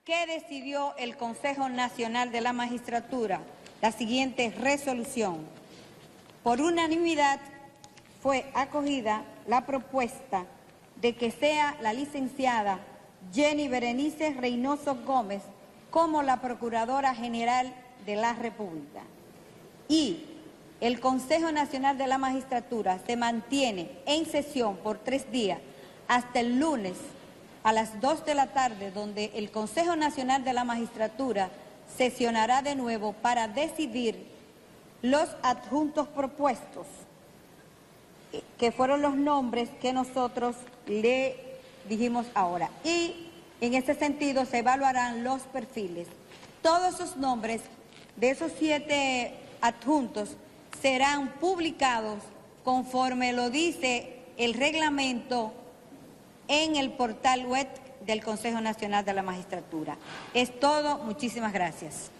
¿Qué decidió el Consejo Nacional de la Magistratura? La siguiente resolución. Por unanimidad fue acogida la propuesta de que sea la licenciada Jenny Berenice Reynoso Gómez como la Procuradora General de la República. Y el Consejo Nacional de la Magistratura se mantiene en sesión por 3 días hasta el lunes a las 2 de la tarde, donde el Consejo Nacional de la Magistratura sesionará de nuevo para decidir los adjuntos propuestos, que fueron los nombres que nosotros le dijimos ahora. Y en ese sentido se evaluarán los perfiles. Todos esos nombres de esos 7 adjuntos serán publicados conforme lo dice el reglamento en el portal web del Consejo Nacional de la Magistratura. Es todo. Muchísimas gracias.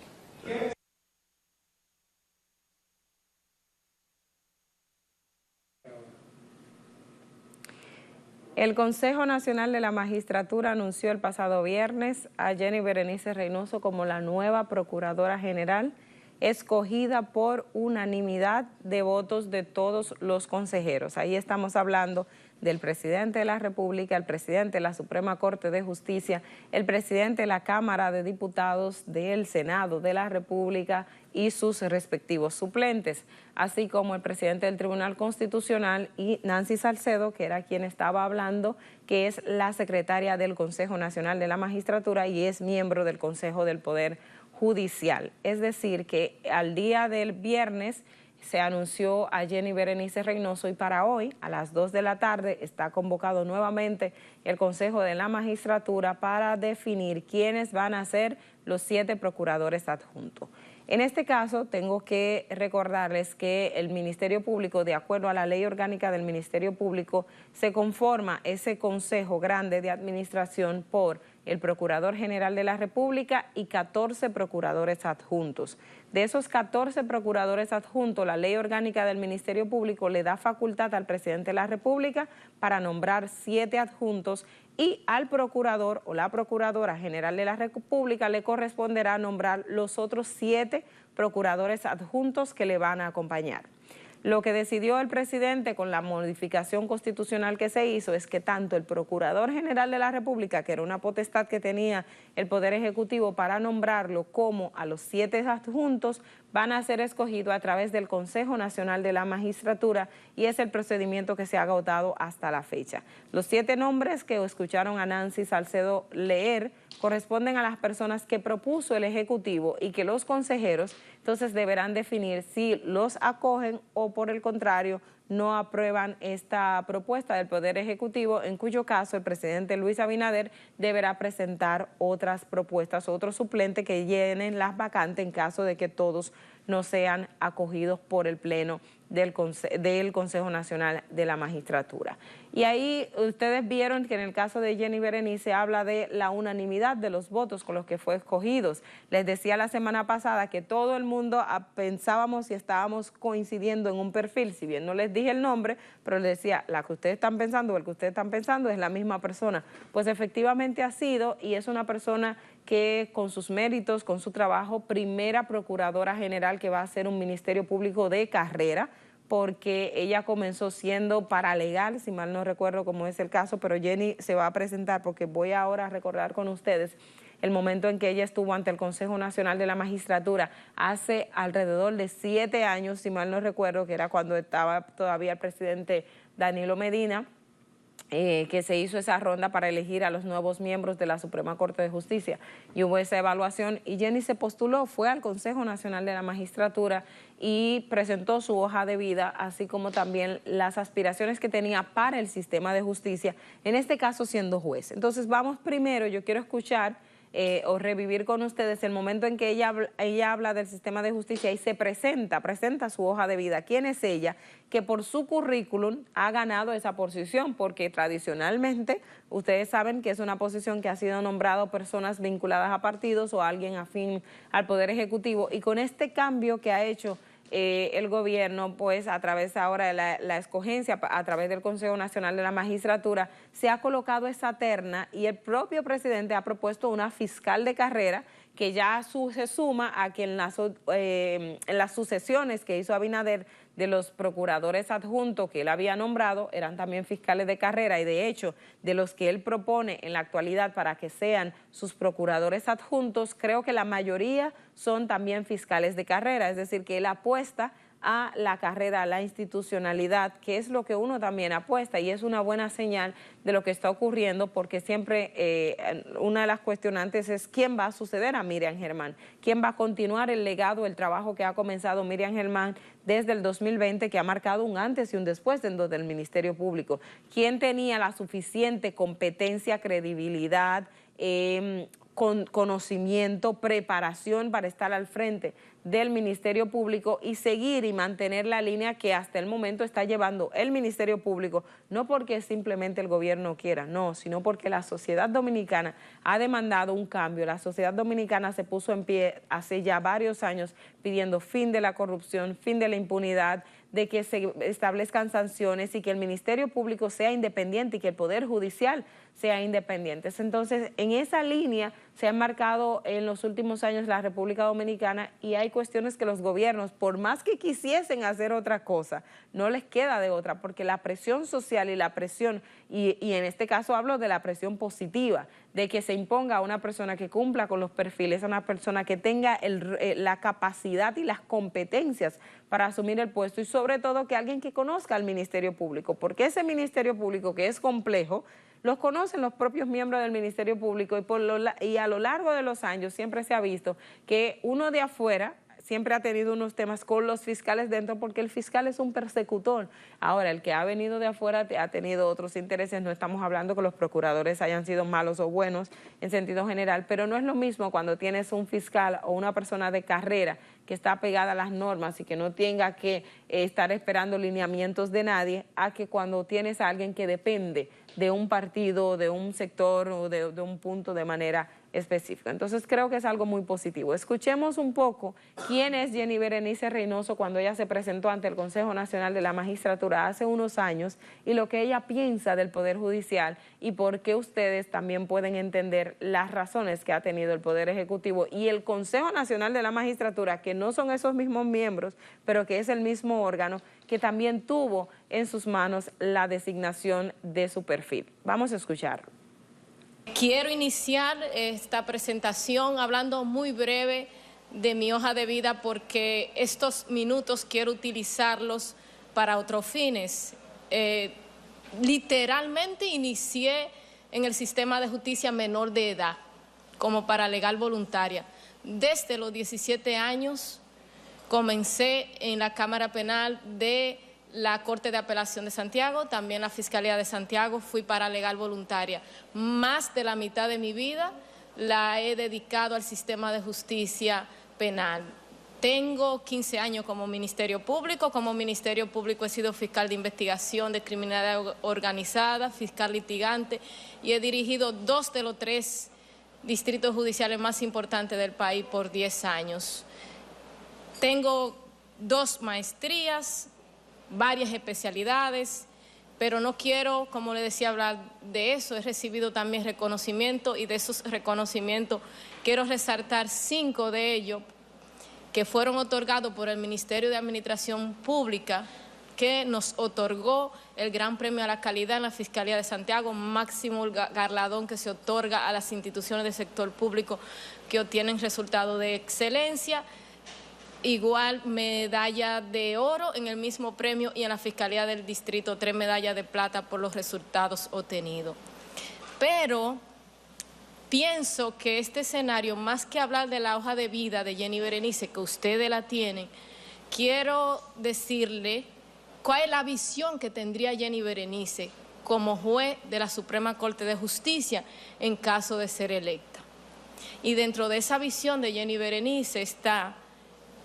El Consejo Nacional de la Magistratura anunció el pasado viernes a Jenny Berenice Reynoso como la nueva Procuradora General, escogida por unanimidad de votos de todos los consejeros. Ahí estamos hablando del presidente de la República, el presidente de la Suprema Corte de Justicia, el presidente de la Cámara de Diputados, del Senado de la República y sus respectivos suplentes, así como el presidente del Tribunal Constitucional y Nancy Salcedo, que era quien estaba hablando, que es la secretaria del Consejo Nacional de la Magistratura y es miembro del Consejo del Poder Judicial. Es decir, que al día del viernes se anunció a Jenny Berenice Reynoso y para hoy, a las 2 de la tarde, está convocado nuevamente el Consejo de la Magistratura para definir quiénes van a ser los 7 procuradores adjuntos. En este caso, tengo que recordarles que el Ministerio Público, de acuerdo a la Ley Orgánica del Ministerio Público, se conforma ese Consejo Grande de Administración por el Procurador General de la República y 14 procuradores adjuntos. De esos 14 procuradores adjuntos, la Ley Orgánica del Ministerio Público le da facultad al Presidente de la República para nombrar 7 adjuntos y al Procurador o la Procuradora General de la República le corresponderá nombrar los otros 7 procuradores adjuntos que le van a acompañar. Lo que decidió el presidente con la modificación constitucional que se hizo es que tanto el Procurador General de la República, que era una potestad que tenía el Poder Ejecutivo para nombrarlo, como a los 7 adjuntos, van a ser escogidos a través del Consejo Nacional de la Magistratura y es el procedimiento que se ha agotado hasta la fecha. Los 7 nombres que escucharon a Nancy Salcedo leer corresponden a las personas que propuso el Ejecutivo y que los consejeros entonces deberán definir si los acogen o por el contrario no aprueban esta propuesta del Poder Ejecutivo, en cuyo caso el presidente Luis Abinader deberá presentar otras propuestas, otros suplentes que llenen las vacantes en caso de que todos no sean acogidos por el Pleno del Consejo Nacional de la Magistratura. Y ahí ustedes vieron que en el caso de Jenny Berenice habla de la unanimidad de los votos con los que fue escogidos. Les decía la semana pasada que todo el mundo pensábamos y estábamos coincidiendo en un perfil, si bien no les dije el nombre, pero les decía, la que ustedes están pensando o el que ustedes están pensando es la misma persona. Pues efectivamente ha sido y es una persona que con sus méritos, con su trabajo, primera Procuradora General que va a ser un Ministerio Público de carrera, porque ella comenzó siendo paralegal, si mal no recuerdo cómo es el caso, pero Jenny se va a presentar porque voy ahora a recordar con ustedes el momento en que ella estuvo ante el Consejo Nacional de la Magistratura hace alrededor de 7 años, si mal no recuerdo, que era cuando estaba todavía el presidente Danilo Medina, que se hizo esa ronda para elegir a los nuevos miembros de la Suprema Corte de Justicia y hubo esa evaluación y Jenny se postuló, fue al Consejo Nacional de la Magistratura y presentó su hoja de vida, así como también las aspiraciones que tenía para el sistema de justicia, en este caso siendo juez. Entonces vamos primero, yo quiero escuchar o revivir con ustedes el momento en que ella habla del sistema de justicia y se presenta su hoja de vida. ¿Quién es ella? Que por su currículum ha ganado esa posición, porque tradicionalmente ustedes saben que es una posición que ha sido nombrado personas vinculadas a partidos o alguien afín al Poder Ejecutivo, y con este cambio que ha hecho el gobierno, pues a través ahora de la escogencia, a través del Consejo Nacional de la Magistratura, se ha colocado esa terna y el propio presidente ha propuesto una fiscal de carrera que ya se suma a que en las sucesiones que hizo Abinader de los procuradores adjuntos que él había nombrado eran también fiscales de carrera, y de hecho de los que él propone en la actualidad para que sean sus procuradores adjuntos, creo que la mayoría son también fiscales de carrera, es decir, que él apuesta a la carrera, a la institucionalidad, que es lo que uno también apuesta, y es una buena señal de lo que está ocurriendo, porque siempre una de las cuestionantes es quién va a suceder a Miriam Germán, quién va a continuar el legado, el trabajo que ha comenzado Miriam Germán desde el 2020, que ha marcado un antes y un después dentro del Ministerio Público, quién tenía la suficiente competencia, credibilidad, con conocimiento, preparación para estar al frente del Ministerio Público y seguir y mantener la línea que hasta el momento está llevando el Ministerio Público, no porque simplemente el gobierno quiera, no, sino porque la sociedad dominicana ha demandado un cambio. La sociedad dominicana se puso en pie hace ya varios años pidiendo fin de la corrupción, fin de la impunidad, de que se establezcan sanciones y que el Ministerio Público sea independiente y que el Poder Judicial sea independiente. Entonces, en esa línea se ha marcado en los últimos años la República Dominicana, y hay cuestiones que los gobiernos, por más que quisiesen hacer otra cosa, no les queda de otra, porque la presión social y la presión, y en este caso hablo de la presión positiva, de que se imponga a una persona que cumpla con los perfiles, a una persona que tenga la capacidad y las competencias para asumir el puesto, y sobre todo que alguien que conozca al Ministerio Público, porque ese Ministerio Público, que es complejo, los conocen los propios miembros del Ministerio Público, y a lo largo de los años siempre se ha visto que uno de afuera siempre ha tenido unos temas con los fiscales dentro, porque el fiscal es un persecutor. Ahora, el que ha venido de afuera ha tenido otros intereses. No estamos hablando que los procuradores hayan sido malos o buenos en sentido general, pero no es lo mismo cuando tienes un fiscal o una persona de carrera que está pegada a las normas y que no tenga que estar esperando lineamientos de nadie, a que cuando tienes a alguien que depende de un partido, de un sector o de un punto de manera específica. Entonces creo que es algo muy positivo. Escuchemos un poco quién es Jenny Berenice Reynoso cuando ella se presentó ante el Consejo Nacional de la Magistratura hace unos años, y lo que ella piensa del Poder Judicial, y por qué ustedes también pueden entender las razones que ha tenido el Poder Ejecutivo y el Consejo Nacional de la Magistratura, que no son esos mismos miembros, pero que es el mismo órgano que también tuvo en sus manos la designación de su perfil. Vamos a escucharlo. Quiero iniciar esta presentación hablando muy breve de mi hoja de vida, porque estos minutos quiero utilizarlos para otros fines. Literalmente inicié en el sistema de justicia menor de edad, como paralegal voluntaria. Desde los 17 años comencé en la Cámara Penal de la Corte de Apelación de Santiago, también la Fiscalía de Santiago, fui paralegal voluntaria. Más de la mitad de mi vida la he dedicado al sistema de justicia penal. Tengo 15 años como Ministerio Público. Como Ministerio Público he sido fiscal de investigación de criminalidad organizada, fiscal litigante, y he dirigido 2 de los 3 distritos judiciales más importantes del país por 10 años. Tengo 2 maestrías, varias especialidades, pero no quiero, como le decía, hablar de eso. He recibido también reconocimiento, y de esos reconocimientos quiero resaltar 5 de ellos que fueron otorgados por el Ministerio de Administración Pública, que nos otorgó el Gran Premio a la Calidad en la Fiscalía de Santiago, máximo galardón que se otorga a las instituciones del sector público que obtienen resultados de excelencia. Igual medalla de oro en el mismo premio, y en la Fiscalía del Distrito 3 medallas de plata por los resultados obtenidos. Pero pienso que este escenario, más que hablar de la hoja de vida de Jenny Berenice, que ustedes la tienen, quiero decirle cuál es la visión que tendría Jenny Berenice como juez de la Suprema Corte de Justicia en caso de ser electa. Y dentro de esa visión de Jenny Berenice está: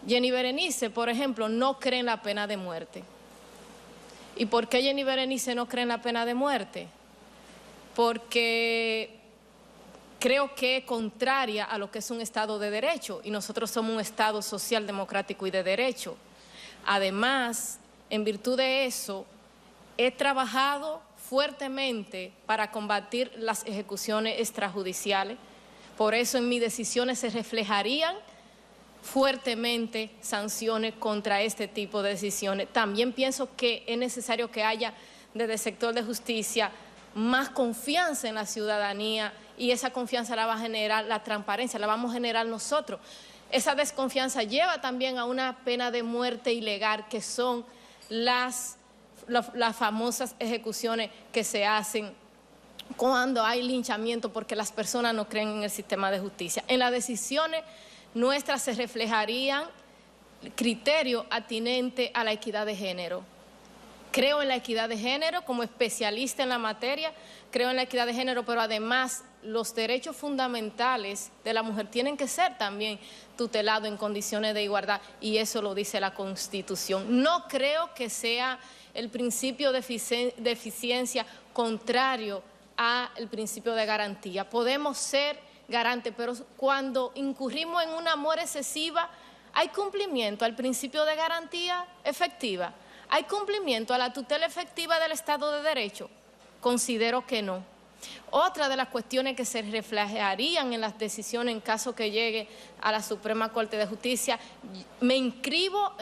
Jenny Berenice, por ejemplo, no cree en la pena de muerte. ¿Y por qué Jenny Berenice no cree en la pena de muerte? Porque creo que es contraria a lo que es un Estado de Derecho, y nosotros somos un Estado social, democrático y de derecho. Además, en virtud de eso, he trabajado fuertemente para combatir las ejecuciones extrajudiciales. Por eso en mis decisiones se reflejarían fuertemente sanciones contra este tipo de decisiones. También pienso que es necesario que haya desde el sector de justicia más confianza en la ciudadanía, y esa confianza la va a generar la transparencia, la vamos a generar nosotros. Esa desconfianza lleva también a una pena de muerte ilegal, que son las famosas ejecuciones que se hacen cuando hay linchamiento porque las personas no creen en el sistema de justicia. En las decisiones nuestras se reflejarían criterios atinentes a la equidad de género. Creo en la equidad de género como especialista en la materia, creo en la equidad de género, pero además los derechos fundamentales de la mujer tienen que ser también tutelados en condiciones de igualdad, y eso lo dice la Constitución. No creo que sea el principio de eficiencia contrario al principio de garantía. Podemos ser garantes, pero cuando incurrimos en un amor excesiva, ¿hay cumplimiento al principio de garantía efectiva? ¿Hay cumplimiento a la tutela efectiva del Estado de Derecho? Considero que no. Otra de las cuestiones que se reflejarían en las decisiones en caso que llegue a la Suprema Corte de Justicia, me inscribo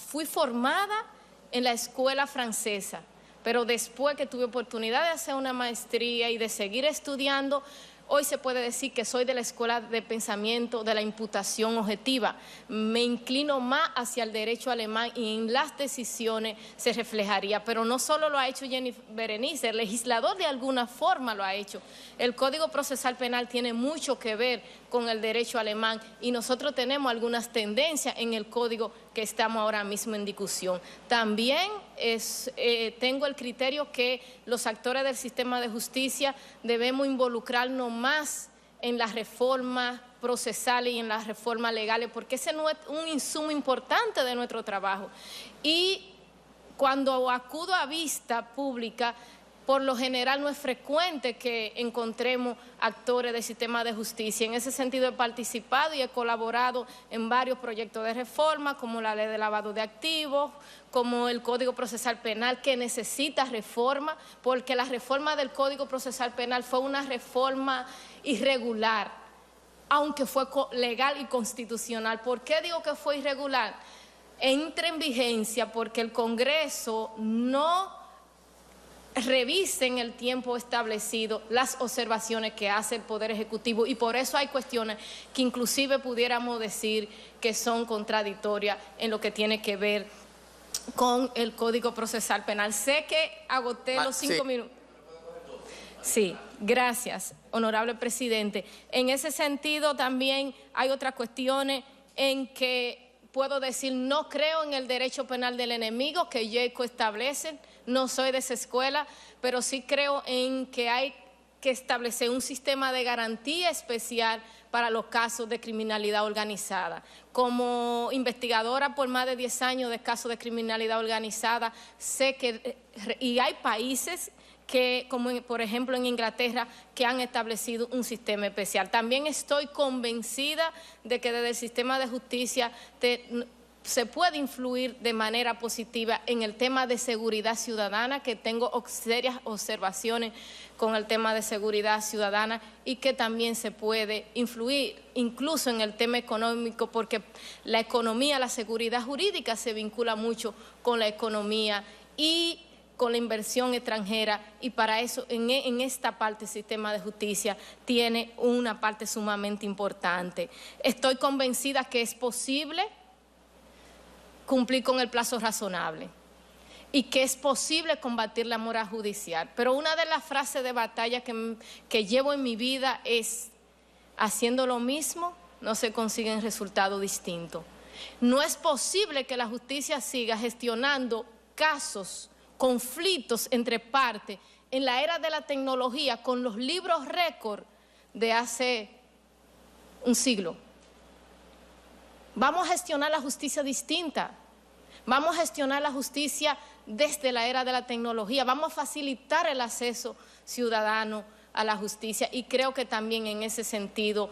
fui formada en la escuela francesa, pero después que tuve oportunidad de hacer una maestría y de seguir estudiando, hoy se puede decir que soy de la escuela de pensamiento de la imputación objetiva. Me inclino más hacia el derecho alemán y en las decisiones se reflejaría. Pero no solo lo ha hecho Jenny Berenice, el legislador de alguna forma lo ha hecho. El Código Procesal Penal tiene mucho que ver con el derecho alemán y nosotros tenemos algunas tendencias en el código que estamos ahora mismo en discusión. También tengo el criterio que los actores del sistema de justicia debemos involucrarnos más en las reformas procesales y en las reformas legales, porque ese no es un insumo importante de nuestro trabajo. Y cuando acudo a vista pública, por lo general no es frecuente que encontremos actores del sistema de justicia. En ese sentido he participado y he colaborado en varios proyectos de reforma, como la ley de lavado de activos, como el Código Procesal Penal, que necesita reforma, porque la reforma del Código Procesal Penal fue una reforma irregular, aunque fue legal y constitucional. ¿Por qué digo que fue irregular? Entra en vigencia porque el Congreso no revise en el tiempo establecido las observaciones que hace el Poder Ejecutivo, y por eso hay cuestiones que inclusive pudiéramos decir que son contradictorias en lo que tiene que ver con el Código Procesal Penal. Sé que agoté los 5 minutos. Sí, gracias, honorable presidente. En ese sentido también hay otras cuestiones en que puedo decir, no creo en el derecho penal del enemigo que Jacob establece, no soy de esa escuela, pero sí creo en que hay que establecer un sistema de garantía especial para los casos de criminalidad organizada. Como investigadora por más de 10 años de casos de criminalidad organizada, sé que y hay países que, como por ejemplo en Inglaterra, que han establecido un sistema especial. También estoy convencida de que desde el sistema de justicia se puede influir de manera positiva en el tema de seguridad ciudadana, que tengo serias observaciones con el tema de seguridad ciudadana, y que también se puede influir incluso en el tema económico, porque la economía, la seguridad jurídica se vincula mucho con la economía y con la inversión extranjera, y para eso en esta parte el sistema de justicia tiene una parte sumamente importante. Estoy convencida que es posible cumplir con el plazo razonable y que es posible combatir la mora judicial. Pero una de las frases de batalla que llevo en mi vida es: haciendo lo mismo no se consiguen resultados distintos. No es posible que la justicia siga gestionando casos, conflictos entre partes en la era de la tecnología con los libros récord de hace un siglo. Vamos a gestionar la justicia distinta. Vamos a gestionar la justicia desde la era de la tecnología. Vamos a facilitar el acceso ciudadano a la justicia, y creo que también en ese sentido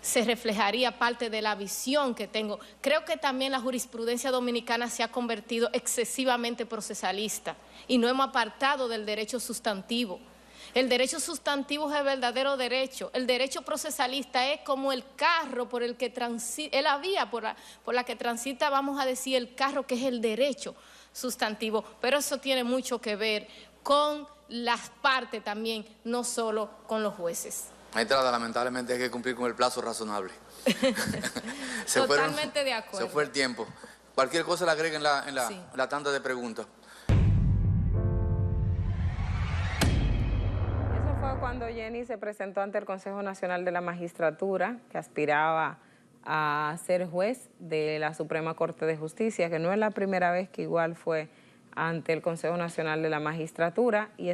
se reflejaría parte de la visión que tengo. Creo que también la jurisprudencia dominicana se ha convertido excesivamente procesalista y no hemos apartado del derecho sustantivo. El derecho sustantivo es el verdadero derecho. El derecho procesalista es como el carro por el que transita, es la vía por la que transita, vamos a decir, el carro, que es el derecho sustantivo. Pero eso tiene mucho que ver con las partes también, no solo con los jueces. Maestrada, lamentablemente hay que cumplir con el plazo razonable. Totalmente de acuerdo. Se fue el tiempo. Cualquier cosa la agreguen en la tanda de preguntas. Cuando Jenny se presentó ante el Consejo Nacional de la Magistratura, que aspiraba a ser juez de la Suprema Corte de Justicia, que no es la primera vez que igual fue ante el Consejo Nacional de la Magistratura, y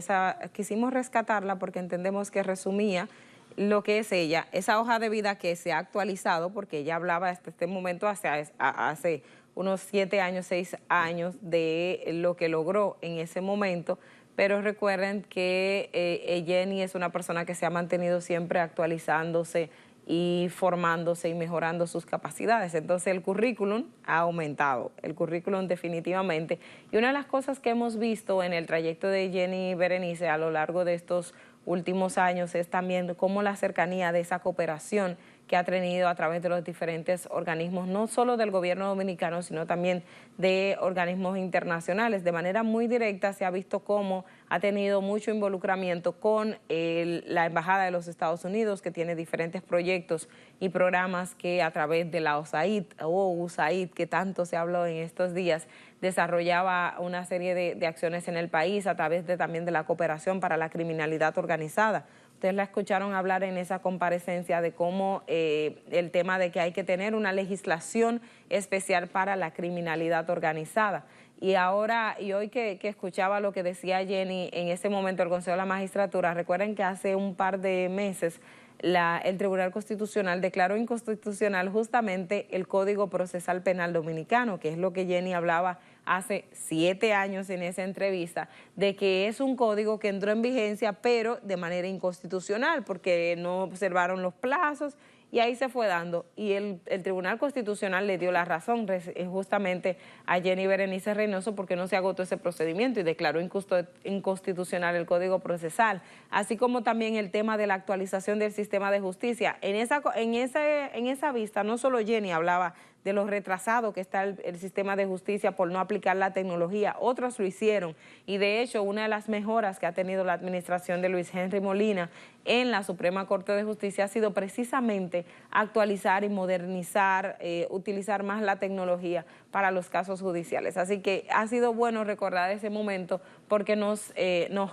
quisimos rescatarla porque entendemos que resumía lo que es ella, esa hoja de vida que se ha actualizado, porque ella hablaba hasta este momento, hace unos 7 años, 6 años, de lo que logró en ese momento. Pero recuerden que Jenny es una persona que se ha mantenido siempre actualizándose y formándose y mejorando sus capacidades. Entonces el currículum ha aumentado, el currículum definitivamente. Y una de las cosas que hemos visto en el trayecto de Jenny Berenice a lo largo de estos últimos años es también cómo la cercanía de esa cooperación que ha tenido a través de los diferentes organismos, no solo del gobierno dominicano, sino también de organismos internacionales. De manera muy directa se ha visto cómo ha tenido mucho involucramiento con la Embajada de los Estados Unidos, que tiene diferentes proyectos y programas que a través de la USAID, que tanto se habló en estos días, desarrollaba una serie de acciones en el país a través también de la cooperación para la criminalidad organizada. Ustedes la escucharon hablar en esa comparecencia de cómo el tema de que hay que tener una legislación especial para la criminalidad organizada. Y hoy que escuchaba lo que decía Jenny en ese momento el Consejo de la Magistratura, recuerden que hace un par de meses el Tribunal Constitucional declaró inconstitucional justamente el Código Procesal Penal Dominicano, que es lo que Jenny hablaba hace 7 años en esa entrevista, de que es un código que entró en vigencia, pero de manera inconstitucional, porque no observaron los plazos, y ahí se fue dando. Y el Tribunal Constitucional le dio la razón justamente a Jenny Berenice Reynoso, porque no se agotó ese procedimiento y declaró inconstitucional el Código Procesal, así como también el tema de la actualización del sistema de justicia. En esa vista no solo Jenny hablaba de lo retrasado que está el sistema de justicia por no aplicar la tecnología, otros lo hicieron, y de hecho una de las mejoras que ha tenido la administración de Luis Henry Molina en la Suprema Corte de Justicia ha sido precisamente actualizar y modernizar, utilizar más la tecnología para los casos judiciales. Así que ha sido bueno recordar ese momento porque nos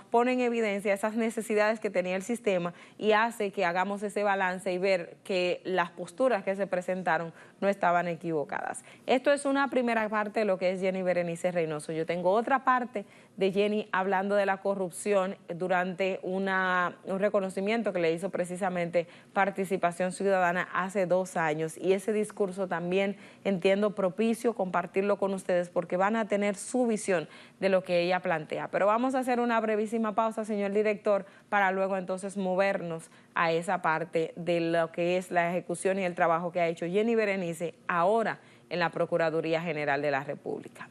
pone en evidencia esas necesidades que tenía el sistema y hace que hagamos ese balance y ver que las posturas que se presentaron no estaban equivocadas. Esto es una primera parte de lo que es Jenny Berenice Reynoso. Yo tengo otra parte de Jenny hablando de la corrupción durante un reconocimiento que le hizo precisamente Participación Ciudadana hace 2 años, y ese discurso también entiendo propicio compartirlo con ustedes porque van a tener su visión de lo que ella plantea. Pero vamos a hacer una brevísima pausa, señor director, para luego entonces movernos a esa parte de lo que es la ejecución y el trabajo que ha hecho Jenny Berenice ahora en la Procuraduría General de la República.